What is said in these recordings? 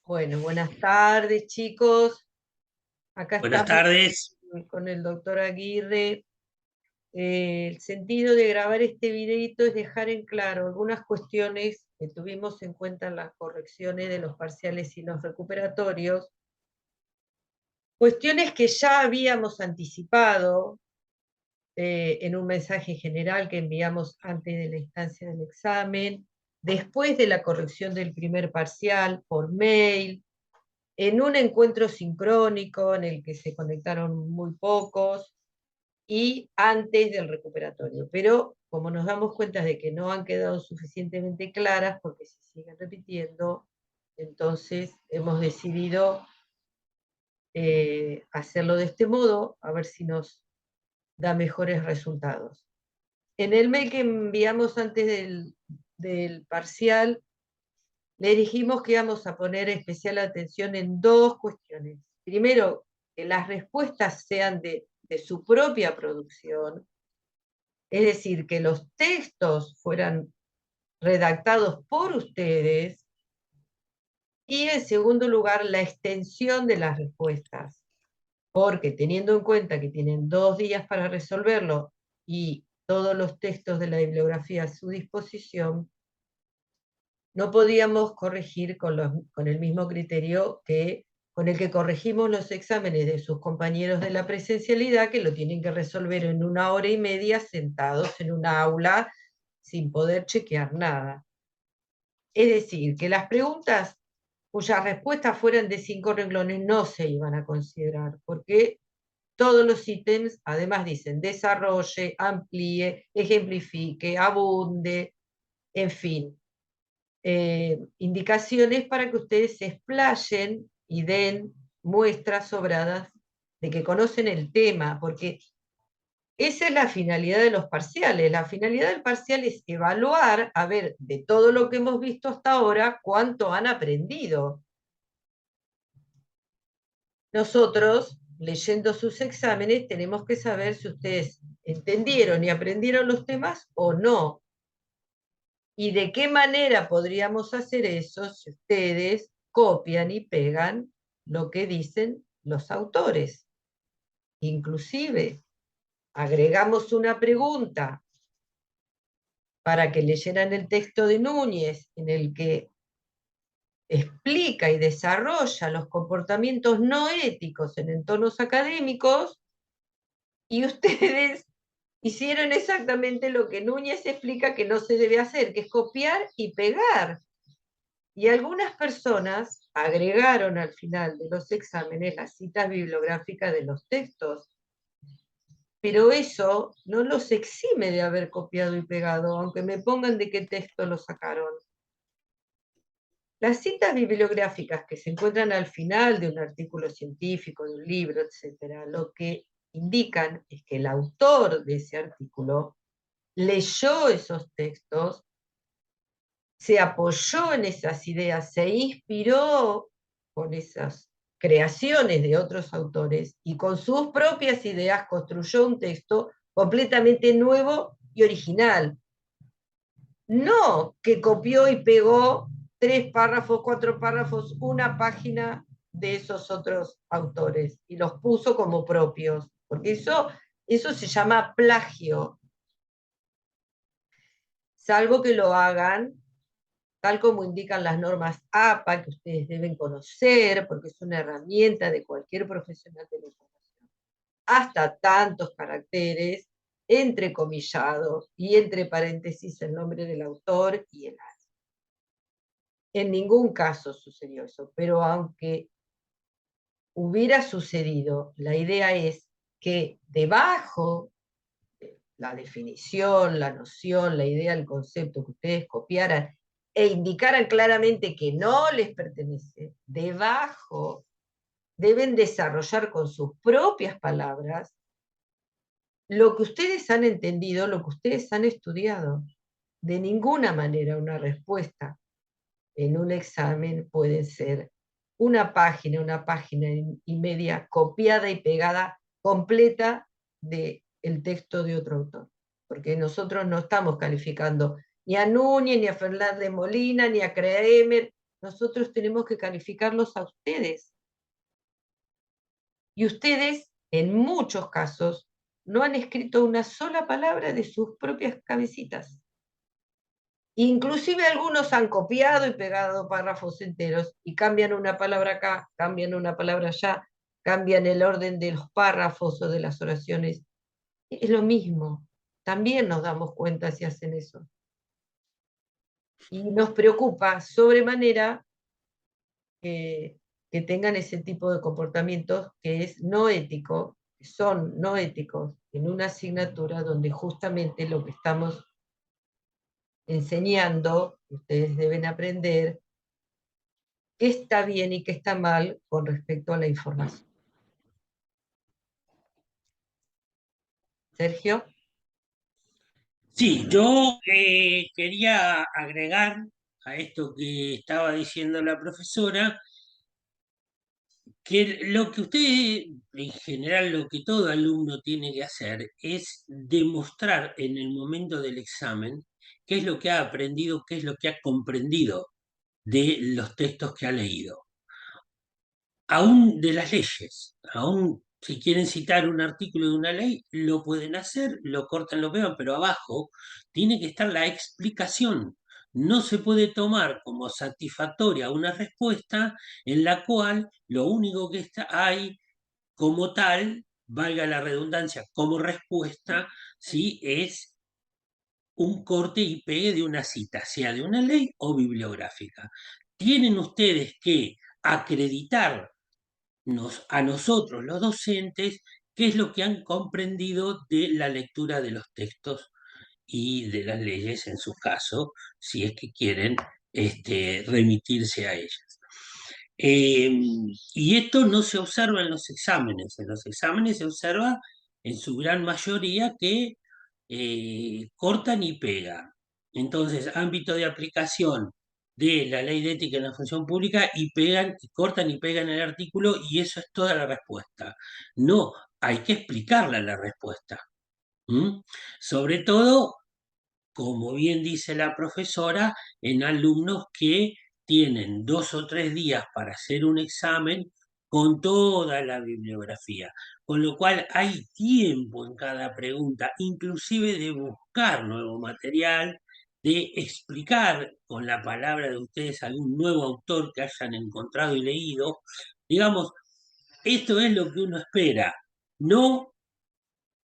Bueno, buenas tardes, chicos. Acá Buenas estamos tardes. con el doctor Aguirre. El sentido de grabar este videito es dejar en claro algunas cuestiones que tuvimos en cuenta en las correcciones de los parciales y los recuperatorios, cuestiones que ya habíamos anticipado en un mensaje general que enviamos antes de la instancia del examen, después de la corrección del primer parcial por mail, en un encuentro sincrónico en el que se conectaron muy pocos y antes del recuperatorio. Pero como nos damos cuenta de que no han quedado suficientemente claras porque se siguen repitiendo, entonces hemos decidido hacerlo de este modo, a ver si nos da mejores resultados. En el mail que enviamos antes del parcial, le dijimos que íbamos a poner especial atención en dos cuestiones. Primero, que las respuestas sean de su propia producción, es decir, que los textos fueran redactados por ustedes, y en segundo lugar, la extensión de las respuestas, porque teniendo en cuenta que tienen 2 días para resolverlo y todos los textos de la bibliografía a su disposición, no podíamos corregir con el mismo criterio que con el que corregimos los exámenes de sus compañeros de la presencialidad, que lo tienen que resolver en 1 hora y media sentados en un aula sin poder chequear nada. Es decir, que las preguntas cuyas respuestas fueran de 5 renglones no se iban a considerar, porque todos los ítems además dicen desarrolle, amplíe, ejemplifique, abunde, en fin, indicaciones para que ustedes se explayen y den muestras sobradas de que conocen el tema, porque esa es la finalidad de los parciales. La finalidad del parcial es evaluar, a ver, de todo lo que hemos visto hasta ahora, cuánto han aprendido. Nosotros, leyendo sus exámenes, tenemos que saber si ustedes entendieron y aprendieron los temas o no. ¿Y de qué manera podríamos hacer eso si ustedes copian y pegan lo que dicen los autores? Inclusive, agregamos una pregunta para que leyeran el texto de Núñez, en el que explica y desarrolla los comportamientos no éticos en entornos académicos, y ustedes hicieron exactamente lo que Núñez explica que no se debe hacer, que es copiar y pegar. Y algunas personas agregaron al final de los exámenes las citas bibliográficas de los textos, pero eso no los exime de haber copiado y pegado, aunque me pongan de qué texto lo sacaron. Las citas bibliográficas que se encuentran al final de un artículo científico, de un libro, etcétera, lo que indican es que el autor de ese artículo leyó esos textos, se apoyó en esas ideas, se inspiró con esas creaciones de otros autores y con sus propias ideas construyó un texto completamente nuevo y original. No que copió y pegó 3 párrafos, 4 párrafos, una página de esos otros autores y los puso como propios, porque eso se llama plagio, salvo que lo hagan tal como indican las normas APA, que ustedes deben conocer, porque es una herramienta de cualquier profesional de la información, hasta tantos caracteres, entrecomillado y entre paréntesis el nombre del autor y el año. En ningún caso sucedió eso, pero aunque hubiera sucedido, la idea es que debajo de la definición, la noción, la idea, el concepto que ustedes copiaran e indicaran claramente que no les pertenece, debajo deben desarrollar con sus propias palabras lo que ustedes han entendido, lo que ustedes han estudiado. De ninguna manera una respuesta en un examen puede ser una página y media copiada y pegada completa del texto de otro autor. Porque nosotros no estamos calificando ni a Núñez, ni a Fernández Molina, ni a Kremer, nosotros tenemos que calificarlos a ustedes. Y ustedes, en muchos casos, no han escrito una sola palabra de sus propias cabecitas. Inclusive algunos han copiado y pegado párrafos enteros y cambian una palabra acá, cambian una palabra allá, cambian el orden de los párrafos o de las oraciones. Es lo mismo. También nos damos cuenta si hacen eso. Y nos preocupa sobremanera que tengan ese tipo de comportamientos que es no ético, que son no éticos en una asignatura donde justamente lo que estamos enseñando, ustedes deben aprender qué está bien y qué está mal con respecto a la información. Sergio. Sí, yo quería agregar a esto que estaba diciendo la profesora, que lo que usted, en general, lo que todo alumno tiene que hacer es demostrar en el momento del examen qué es lo que ha aprendido, qué es lo que ha comprendido de los textos que ha leído, aún de las leyes, aún si quieren citar un artículo de una ley, lo pueden hacer, lo cortan, lo pegan, pero abajo tiene que estar la explicación. No se puede tomar como satisfactoria una respuesta en la cual lo único que está, hay como tal, valga la redundancia, como respuesta, si es un corte y pegue de una cita, sea de una ley o bibliográfica. Tienen ustedes que acreditar a nosotros, los docentes, qué es lo que han comprendido de la lectura de los textos y de las leyes, en su caso, si es que quieren remitirse a ellas. Eh, y esto no se observa en los exámenes. En los exámenes se observa en su gran mayoría que cortan y pegan. Entonces, ámbito de aplicación de la ley de ética en la función pública y pegan, y cortan y pegan el artículo y eso es toda la respuesta. No, hay que explicarla la respuesta. ¿Mm? Sobre todo, como bien dice la profesora, en alumnos que tienen 2 o 3 días para hacer un examen con toda la bibliografía, con lo cual hay tiempo en cada pregunta, inclusive de buscar nuevo material, de explicar con la palabra de ustedes algún nuevo autor que hayan encontrado y leído. Digamos, esto es lo que uno espera, no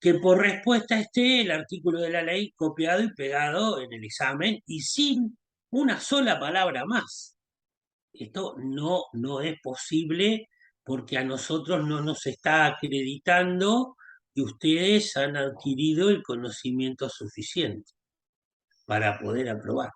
que por respuesta esté el artículo de la ley copiado y pegado en el examen y sin una sola palabra más. Esto no es posible porque a nosotros no nos está acreditando que ustedes han adquirido el conocimiento suficiente para poder aprobar.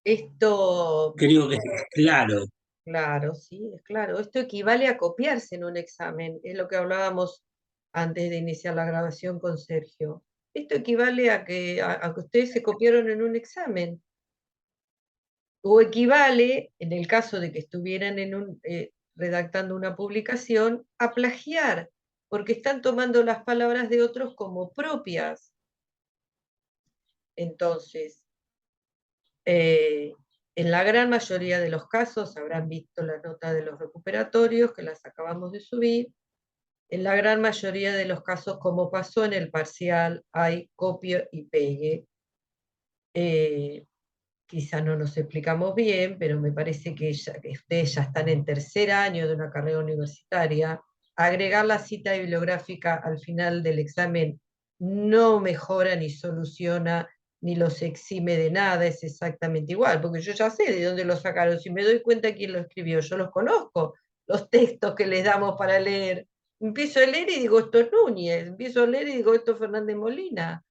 Esto, Creo que es claro. claro, sí, es claro. Esto equivale a copiarse en un examen, es lo que hablábamos antes de iniciar la grabación con Sergio. Esto equivale a que ustedes se copiaron en un examen. O equivale, en el caso de que estuvieran redactando una publicación, a plagiar, porque están tomando las palabras de otros como propias. Entonces, en la gran mayoría de los casos, habrán visto la nota de los recuperatorios que las acabamos de subir, en la gran mayoría de los casos, como pasó en el parcial, hay copia y pegue. Quizá no nos explicamos bien, pero me parece que ustedes ya están en tercer año de una carrera universitaria. Agregar la cita bibliográfica al final del examen no mejora ni soluciona ni los exime de nada, es exactamente igual, porque yo ya sé de dónde lo sacaron, si me doy cuenta quién lo escribió, yo los conozco, los textos que les damos para leer. Empiezo a leer y digo, esto es Núñez, empiezo a leer y digo, esto es Fernández Molina.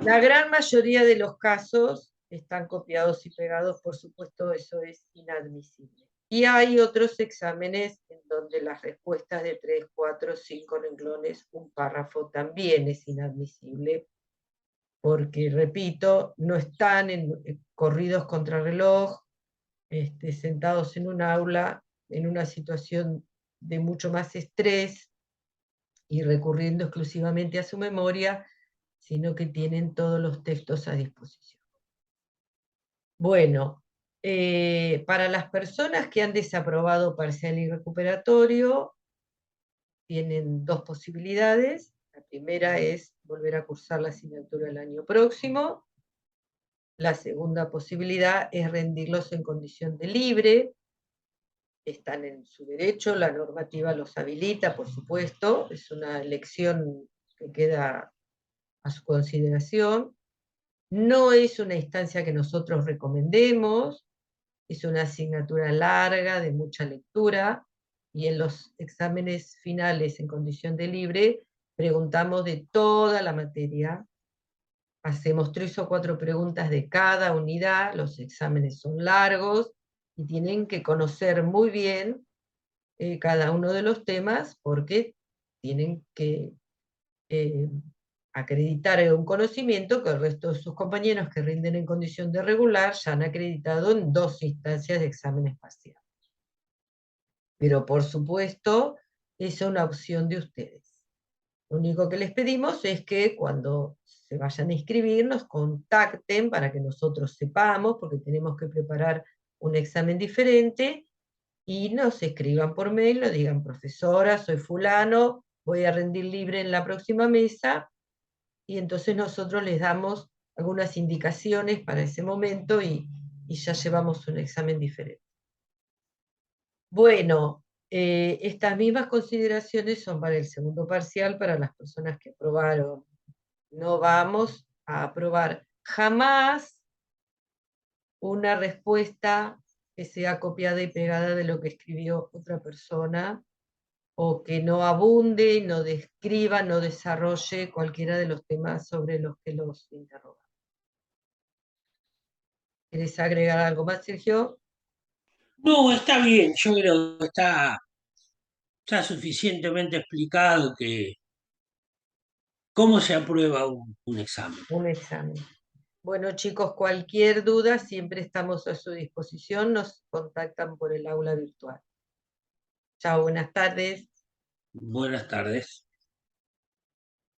La gran mayoría de los casos están copiados y pegados, por supuesto, eso es inadmisible. Y hay otros exámenes en donde las respuestas de 3, 4, 5 renglones, un párrafo también es inadmisible, porque, repito, no están corridos contra reloj, sentados en un aula, en una situación de mucho más estrés y recurriendo exclusivamente a su memoria, sino que tienen todos los textos a disposición. Bueno, para las personas que han desaprobado parcial y recuperatorio, tienen dos posibilidades. La primera es volver a cursar la asignatura el año próximo. La segunda posibilidad es rendirlos en condición de libre. Están en su derecho, la normativa los habilita, por supuesto, es una elección que queda a su consideración. No es una instancia que nosotros recomendemos, es una asignatura larga, de mucha lectura, y en los exámenes finales en condición de libre preguntamos de toda la materia, hacemos 3 o 4 preguntas de cada unidad, los exámenes son largos y tienen que conocer muy bien cada uno de los temas porque tienen que eh, acreditar un conocimiento que el resto de sus compañeros que rinden en condición de regular ya han acreditado en 2 instancias de exámenes parciales. Pero por supuesto, es una opción de ustedes. Lo único que les pedimos es que cuando se vayan a inscribir nos contacten para que nosotros sepamos, porque tenemos que preparar un examen diferente, y nos escriban por mail, nos digan, profesora, soy fulano, voy a rendir libre en la próxima mesa, y entonces nosotros les damos algunas indicaciones para ese momento y ya llevamos un examen diferente. Bueno, estas mismas consideraciones son para el segundo parcial, para las personas que aprobaron. No vamos a aprobar jamás una respuesta que sea copiada y pegada de lo que escribió otra persona, o que no abunde, no describa, no desarrolle cualquiera de los temas sobre los que los interrogan. ¿Quieres agregar algo más, Sergio? No, está bien, yo creo que está suficientemente explicado que cómo se aprueba un examen. Un examen. Bueno, chicos, cualquier duda, siempre estamos a su disposición. Nos contactan por el aula virtual. Chao, buenas tardes. Buenas tardes.